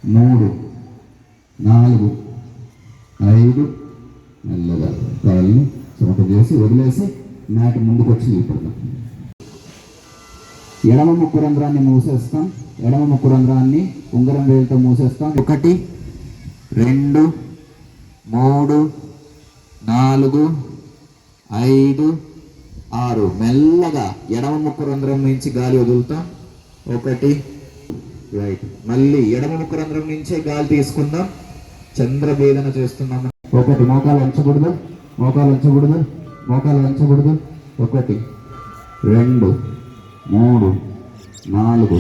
3 4 5 మెల్లగా కాళ్ళని చమట చేసి వదిలేసి మ్యాట్ ముందుకు వచ్చి నిలబడతాం. ఎడమ ముక్కు రంధ్రాన్ని మూసేస్తాం. ఎడమ ముక్కు రంధ్రాన్ని ఉంగరం వేలుతో మూసేస్తాం. 1 2 3 4 5 6 మెల్లగా ఎడమ ముక్కు రంధ్రం నుంచి గాలి వదులుతాం. 1 రైట్. మళ్ళీ ఎడమ ముక్కు రంధ్రం నుంచే గాలి తీసుకుందాం. చంద్రభేదన చేస్తున్నాం. 1 మోకాలు వంచకూడదు, మోకాలు వంచకూడదు, మోకాలు వంచకూడదు. 1 2 3 4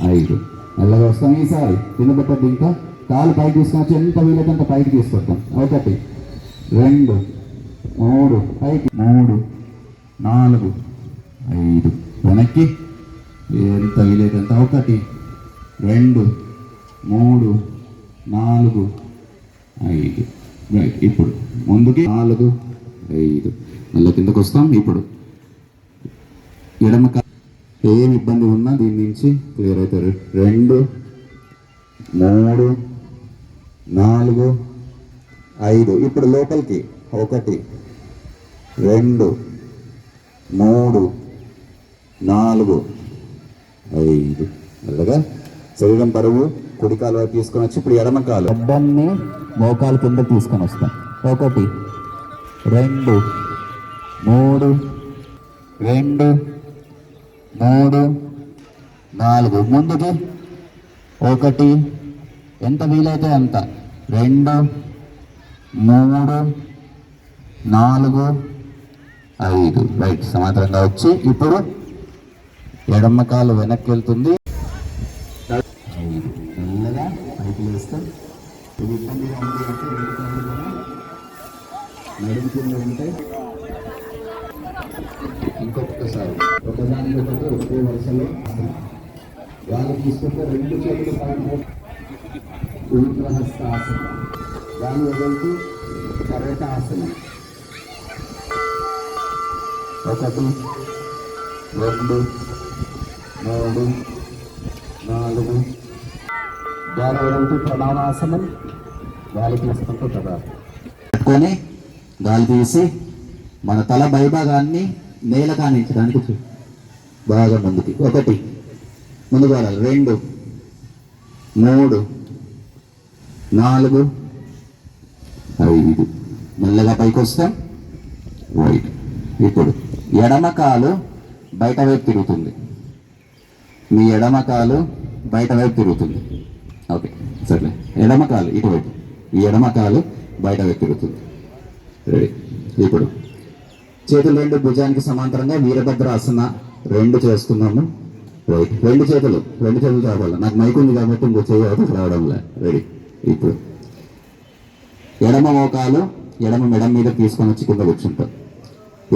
5 మెల్లగా వస్తాం. ఈసారి కింద పెట్టద్దు, ఇంకా కాలు పైకి తీసుకొచ్చి ఎంత వీలైతే అంత పైకి తీసుకొస్తాం. 1 2 3 పైకి 3 4 5 వెనక్కి ఎంత వీలైతే అంత. 1 2 3 4 5 రైట్. ఇప్పుడు ముందుకి 4 5 మళ్ళీ కిందకు వస్తాం. ఇప్పుడు ఎడమ ఏమి ఇబ్బంది ఉన్నా దీని నుంచి క్లియర్ అవుతారు. 2 3 4 5 ఇప్పుడు లోపలికి 1 2 3 4 5 అలాగా శరీరం బరువు కుడి కాలు వైపు తీసుకొని వచ్చి ఇప్పుడు ఎడమ కాలు అడ్డాన్ని మోకాలు కింద తీసుకొని వస్తాం. 1 2 3 2 3 4 ముందుకి 1 ఎంత వీలైతే అంత 2 3 4 5 రైట్. సమాంతరంగా వచ్చి ఇప్పుడు ఎడమ కాలు వెనక్కి వెళ్తుంది. మెల్లగా పైకి వేస్తాం. ఇది ఇబ్బందిగా ఉంది అంటే రెండు కాళ్ళు కూడా నడుము కింద ఉంటే ఇంకొకసారి ఒకదానికొకటి ఒకే వరుసలో వాళ్ళు తీసుకుంటే 2 చేతులు పైన ఉల్ట్రహస్తాసనం, దాన్ని వదులుతూ కరేటాసనం. 1 2 3 4 దాని వదులుతూ ప్రణామాసనం, గాలి తీసుకుంటూ కదా పట్టుకొని గాలి తీసి మన తల భైభాగాన్ని నేల కానించడానికి బాగా ముందుకి. 1 ముందు వాడాలి. 2 3 4 5 మెల్లగా పైకి వస్తాం. రైట్. ఇప్పుడు ఎడమ కాలు బయట వైపు తిరుగుతుంది. మీ ఎడమ కాలు బయట వైపు తిరుగుతుంది. ఓకే సరే. ఎడమ కాలు ఇటువైపు, ఈ ఎడమ కాలు బయట వైపు తిరుగుతుంది. రెడీ. ఇప్పుడు చేతులు 2 భుజానికి సమాంతరంగా వీరభద్రాసన 2 చేస్తున్నాము. రైట్. 2 చేతులు చాపాలి. నాకు మైక్ ఉంది కాబట్టి ఇంకో చేయాలి రావడంలే. రెడీ. ఇప్పుడు ఎడమ మోకాలు ఎడమ మెడ మీద తీసుకొని వచ్చి కింద కూర్చుంటాం.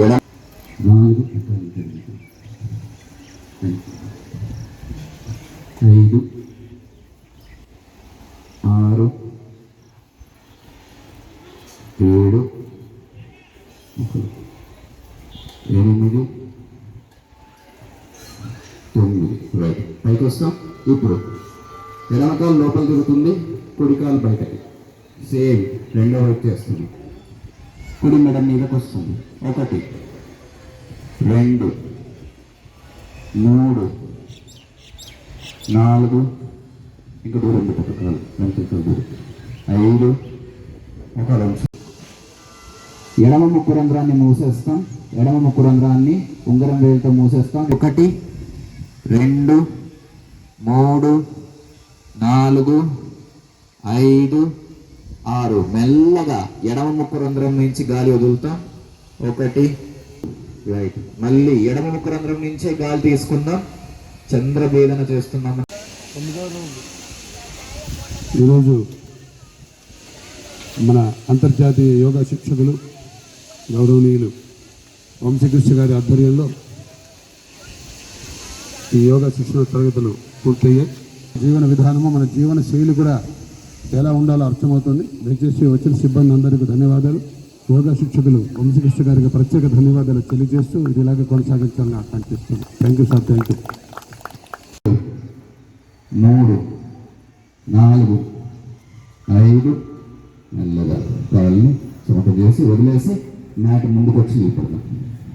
ఎడమ 5 6 7 8 9 రైట్. పైకి వస్తాం. ఇప్పుడు ఎడమ కాలు లోపల తిరుగుతుంది, కుడి కాలు బయటకి. సేమ్ రెండో వైపు చేస్తుంది. కుడి మెడ మీదకి వస్తుంది. 1 2 3 4 ఇంకా దూరం పెట్టాలి. 5 ఒక నిమిషం. ఎడమ ముక్కు రంధ్రాన్ని మూసేస్తాం. ఎడమ ముక్కు రంధ్రాన్ని ఉంగరం వేలుతో మూసేస్తాం. 1 2 3 4 5 6 మెల్లగా ఎడమ ముక్కు రంధ్రం నుంచి గాలి వదులుతాం. 1 రైట్. మళ్ళీ ఎడమ ముక్కు రంధ్రం నుంచే గాలి తీసుకుందాం. చంద్రభేదన చేస్తున్నాం. ఈరోజు మన అంతర్జాతీయ యోగా శిక్షకులు గౌరవనీయులు వంశీకృష్ణ గారి ఆధ్వర్యంలో ఈ యోగా శిక్షణ తరగతులు పూర్తయ్యాయి. జీవన విధానము, మన జీవన శైలి కూడా ఎలా ఉండాలో అర్థమవుతుంది. దయచేసి వచ్చిన సిబ్బంది అందరికీ ధన్యవాదాలు. యోగా శిక్షకులు వంశీకృష్ణ గారికి ప్రత్యేక ధన్యవాదాలు తెలియజేస్తూ ఇది ఇలాగే కొనసాగించాలని ఆకాంక్షిస్తున్నాను. Thank you sir. Thank you. 3 4, 5, మెల్లగా కాళ్ళని చమక చేసి వదిలేసి మ్యాట్ ముందుకు వచ్చి నిలబడదాం.